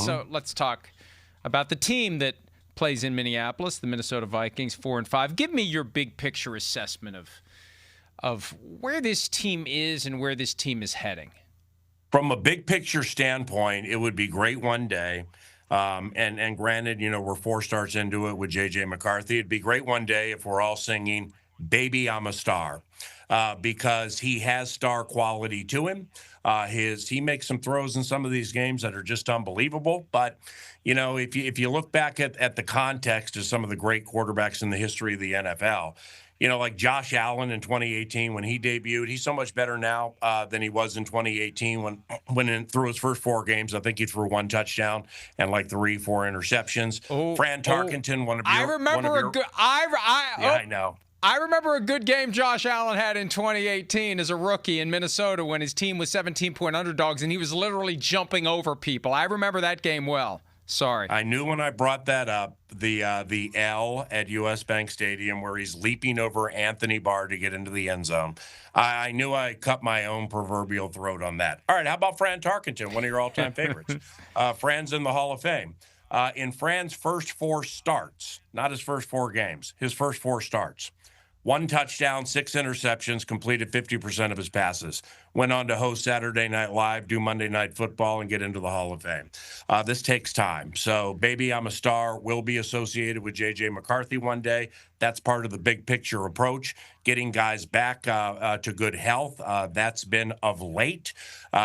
So let's talk about the team that plays in Minneapolis, the Minnesota Vikings, 4-5. Give me your big picture assessment of where this team is and where this team is heading. From a big picture standpoint, it would be great one day. And granted, we're 4 starts into it with J.J. McCarthy. It'd be great one day if we're all singing "Baby, I'm a Star," because he has star quality to him. He makes some throws in some of these games that are just unbelievable. But if you look back at the context of some of the great quarterbacks in the history of the NFL. Like Josh Allen in 2018 when he debuted, he's so much better now than he was in 2018 when through his first 4 games, I think he threw 1 touchdown and like 3-4 interceptions. Fran Tarkenton, one of your. I remember a good. I know. I remember a good game Josh Allen had in 2018 as a rookie in Minnesota when his team was 17-point underdogs and he was literally jumping over people. I remember that game well. Sorry. I knew when I brought that up, the L at U.S. Bank Stadium where he's leaping over Anthony Barr to get into the end zone. I knew I cut my own proverbial throat on that. All right, how about Fran Tarkenton, one of your all-time favorites? Fran's in the Hall of Fame. In Fran's first 4 starts, not his first 4 games, his first 4 starts, 1 touchdown, 6 interceptions, completed 50% of his passes. Went on to host Saturday Night Live, do Monday Night Football, and get into the Hall of Fame. This takes time. So, Baby, I'm a Star will be associated with J.J. McCarthy one day. That's part of the big picture approach, getting guys back to good health. That's been of late.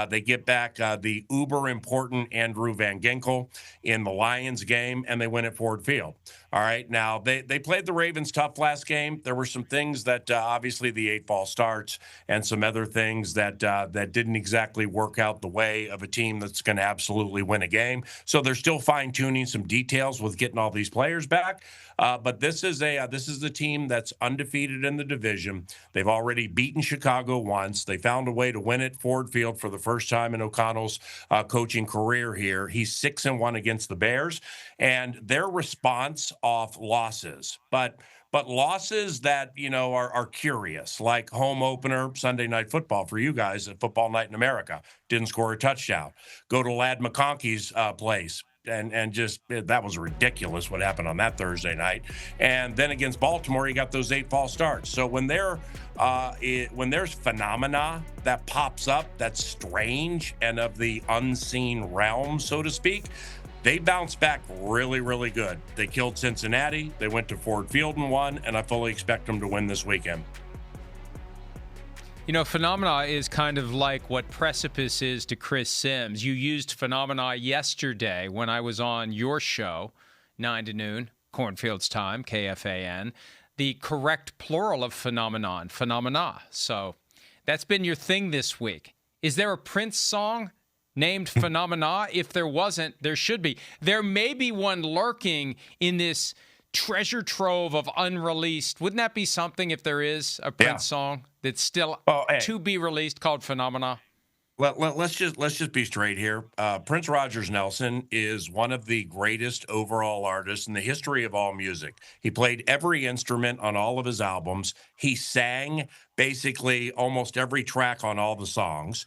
They get back the uber important Andrew Van Ginkel in the Lions game, and they win at Ford Field. All right, now they played the Ravens tough last game. There were some things that obviously the 8 false starts and some other things that didn't exactly work out the way of a team that's going to absolutely win a game. So they're still fine-tuning some details with getting all these players back. But this is the team that's undefeated in the division. They've already beaten Chicago once. They found a way to win at Ford Field for the first time in O'Connell's coaching career here. He's 6-1 against the Bears, and their response off losses, but losses that are curious, like home opener Sunday Night Football for you guys at Football Night in America. Didn't score a touchdown. Go to Lad McConkey's place. And just that was ridiculous what happened on that Thursday night. And then against Baltimore, you got those 8 false starts. So when there's phenomena that pops up that's strange and of the unseen realm, so to speak, they bounced back really, really good. They killed Cincinnati. They went to Ford Field and won, and I fully expect them to win this weekend. Phenomena is kind of like what precipice is to Chris Sims. You used phenomena yesterday when I was on your show, 9 to noon, Cornfield's Time, KFAN. The correct plural of phenomenon, phenomena. So that's been your thing this week. Is there a Prince song named Phenomena? If there wasn't, there should be. There may be one lurking in this treasure trove of unreleased. Wouldn't that be something if there is a Prince song that's still to be released called Phenomena? Well, let's just be straight here. Prince Rogers Nelson is one of the greatest overall artists in the history of all music. He played every instrument on all of his albums. He sang basically almost every track on all the songs.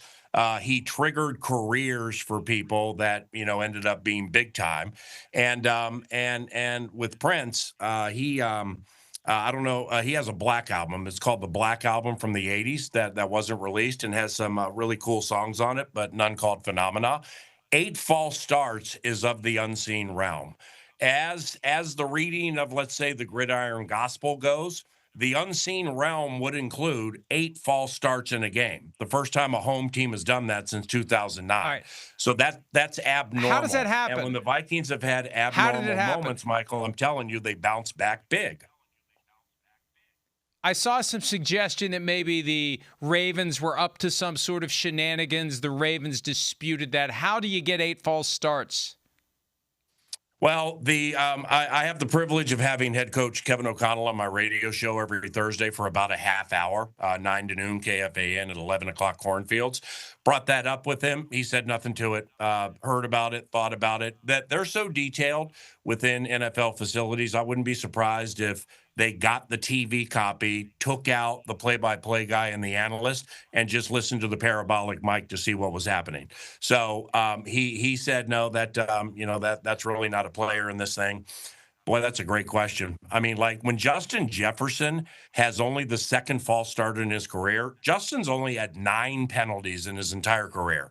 He triggered careers for people that ended up being big time, and with Prince, he I don't know, he has a Black album. It's called the Black Album from the '80s that wasn't released and has some really cool songs on it, but none called Phenomena. 8 false starts is of the unseen realm, as the reading of, let's say, the Gridiron Gospel goes. The unseen realm would include 8 false starts in a game. The first time a home team has done that since 2009. Right. So that's abnormal. How does that happen? And when the Vikings have had abnormal moments, Michael, I'm telling you, they bounce back big. I saw some suggestion that maybe the Ravens were up to some sort of shenanigans. The Ravens disputed that. How do you get 8 false starts? Well, I have the privilege of having head coach Kevin O'Connell on my radio show every Thursday for about a half hour, 9 to noon, KFAN at 11 o'clock Cornfields. Brought that up with him. He said nothing to it, heard about it, thought about it, that they're so detailed within NFL facilities. I wouldn't be surprised if they got the TV copy, took out the play-by-play guy and the analyst, and just listened to the parabolic mic to see what was happening. So he said no, that that's really not a player in this thing. Boy, that's a great question. I mean, like when Justin Jefferson has only the second false start in his career, Justin's only had 9 penalties in his entire career.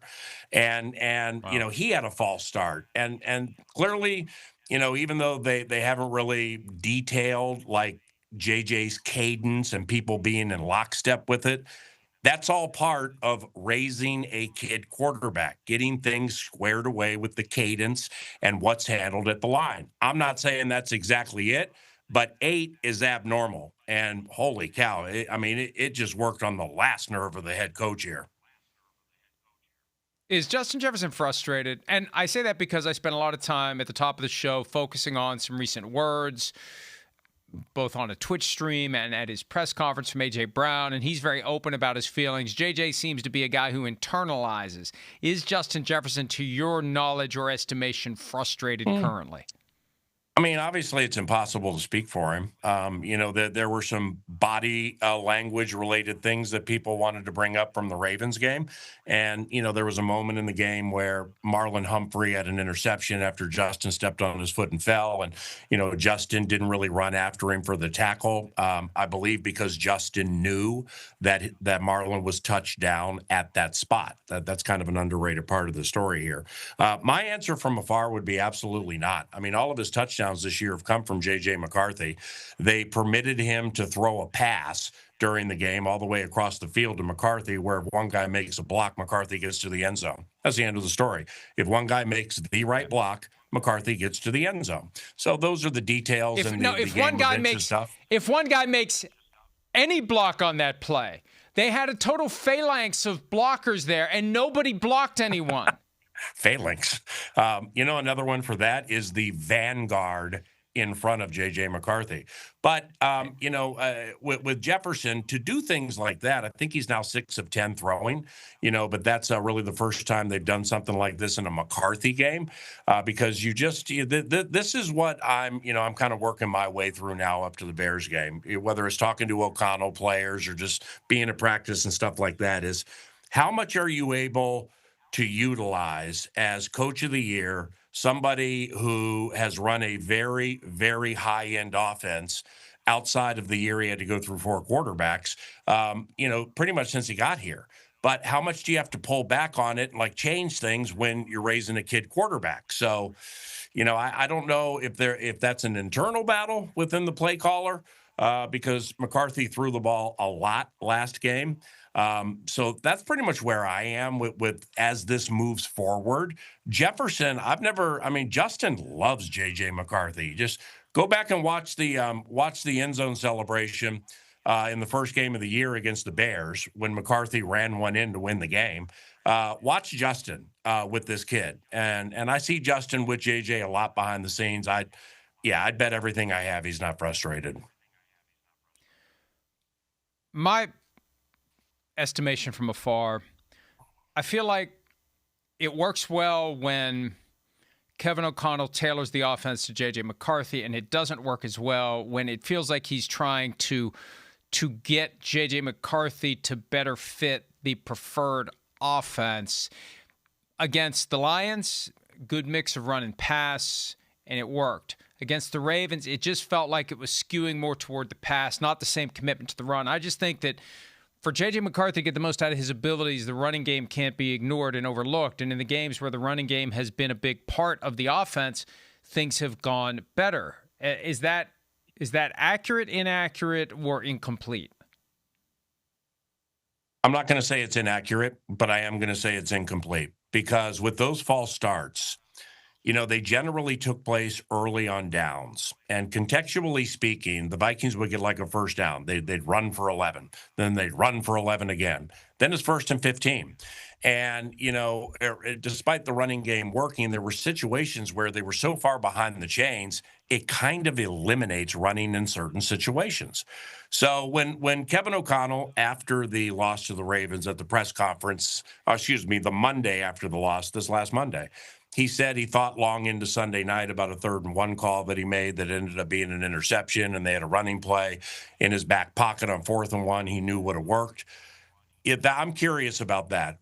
And Wow. he had a false start. And clearly, even though they haven't really detailed like JJ's cadence and people being in lockstep with it, that's all part of raising a kid quarterback, getting things squared away with the cadence and what's handled at the line. I'm not saying that's exactly it, but 8 is abnormal. And holy cow, it just worked on the last nerve of the head coach here. Is Justin Jefferson frustrated? And I say that because I spent a lot of time at the top of the show focusing on some recent words, both on a Twitch stream and at his press conference from A.J. Brown, and he's very open about his feelings. J.J. seems to be a guy who internalizes. Is Justin Jefferson, to your knowledge or estimation, frustrated currently? I mean, obviously, it's impossible to speak for him. There were some body language related things that people wanted to bring up from the Ravens game. And, there was a moment in the game where Marlon Humphrey had an interception after Justin stepped on his foot and fell. And, Justin didn't really run after him for the tackle, I believe, because Justin knew that Marlon was touched down at that spot. That's kind of an underrated part of the story here. My answer from afar would be absolutely not. I mean, all of his touchdowns this year have come from J.J. McCarthy. They permitted him to throw a pass during the game all the way across the field to McCarthy, where if one guy makes a block, McCarthy gets to the end zone. That's the end of the story. If one guy makes the right block, McCarthy gets to the end zone. So those are the details. If one guy makes any block on that play, they had a total phalanx of blockers there, and nobody blocked anyone. Phalanx. Another one for that is the vanguard in front of J.J. McCarthy. But, with Jefferson, to do things like that, I think he's now 6 of 10 throwing, but that's really the first time they've done something like this in a McCarthy game, because this is what I'm kind of working my way through now up to the Bears game, whether it's talking to O'Connell players or just being at practice and stuff like that, is how much are you able to utilize as coach of the year somebody who has run a very, very high-end offense outside of the year he had to go through 4 quarterbacks, pretty much since he got here. But how much do you have to pull back on it and like change things when you're raising a kid quarterback? So, I don't know if that's an internal battle within the play caller, because McCarthy threw the ball a lot last game. So that's pretty much where I am with as this moves forward. Jefferson, Justin loves J.J. McCarthy. Just go back and watch the end zone celebration in the first game of the year against the Bears when McCarthy ran one in to win the game. Watch Justin with this kid, and I see Justin with J.J. a lot behind the scenes. I'd bet everything I have he's not frustrated. My estimation from afar, I feel like it works well when Kevin O'Connell tailors the offense to J.J. McCarthy, and it doesn't work as well when it feels like he's trying to get J.J. McCarthy to better fit the preferred offense. Against the Lions, good mix of run and pass, and it worked. Against the Ravens, it just felt like it was skewing more toward the pass, not the same commitment to the run. I just think that for J.J. McCarthy to get the most out of his abilities, the running game can't be ignored and overlooked. And in the games where the running game has been a big part of the offense, things have gone better. Is that accurate, inaccurate, or incomplete? I'm not going to say it's inaccurate, but I am going to say it's incomplete, because with those false starts, they generally took place early on downs. And contextually speaking, the Vikings would get like a first down. They'd run for 11. Then they'd run for 11 again. Then it's 1st and 15. And, despite the running game working, there were situations where they were so far behind the chains, it kind of eliminates running in certain situations. So when Kevin O'Connell, after the loss to the Ravens at the press conference, the Monday after the loss, this last Monday, He said he thought long into Sunday night about a 3rd-and-1 call that he made that ended up being an interception, and they had a running play in his back pocket on 4th-and-1 he knew would have worked. I'm curious about that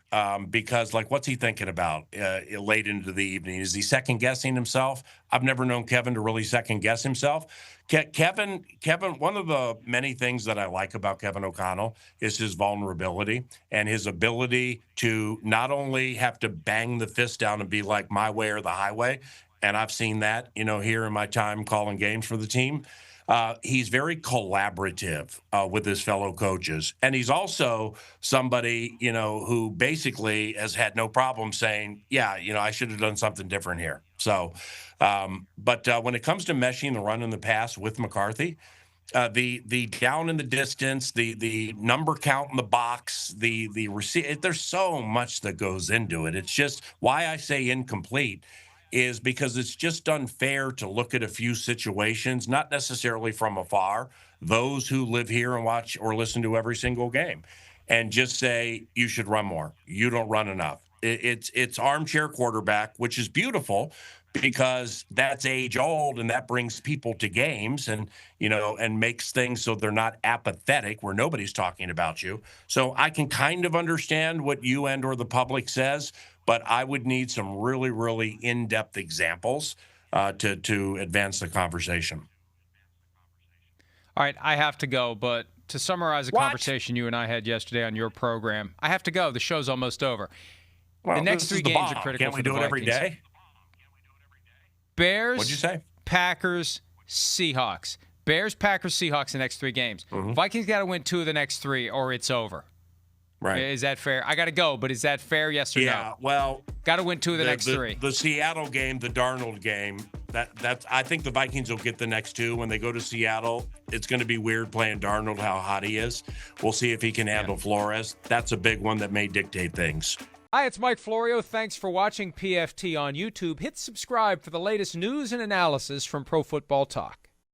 because, like, what's he thinking about late into the evening? Is he second guessing himself? I've never known Kevin to really second guess himself. Kevin, one of the many things that I like about Kevin O'Connell is his vulnerability and his ability to not only have to bang the fist down and be like my way or the highway. And I've seen that, here in my time calling games for the team. He's very collaborative with his fellow coaches. And he's also somebody, who basically has had no problem saying, yeah, I should have done something different here. So, but when it comes to meshing the run and the pass with McCarthy, the down in the distance, the number count in the box, the receipt, there's so much that goes into it. It's just why I say incomplete is because it's just unfair to look at a few situations, not necessarily from afar, those who live here and watch or listen to every single game, and just say, you should run more. You don't run enough. It's armchair quarterback, which is beautiful because that's age old and that brings people to games and makes things so they're not apathetic where nobody's talking about you. So I can kind of understand what you and or the public says, but I would need some really, really in-depth examples to advance the conversation. All right, I have to go, but to summarize a conversation you and I had yesterday on your program, I have to go. The show's almost over. Well, the next 3 games are critical. Can't we do it every day? Bears, what'd you say? Packers, Seahawks. Bears, Packers, Seahawks the next 3 games. Mm-hmm. Vikings got to win 2 of the next 3 or it's over. Right. Is that fair? I got to go, but is that fair, yes or no? Yeah, well. Got to win 2 of the next 3. The Seattle game, the Darnold game, that's. I think the Vikings will get the next 2. When they go to Seattle, it's going to be weird playing Darnold, how hot he is. We'll see if he can handle Flores. That's a big one that may dictate things. Hi, it's Mike Florio. Thanks for watching PFT on YouTube. Hit subscribe for the latest news and analysis from Pro Football Talk.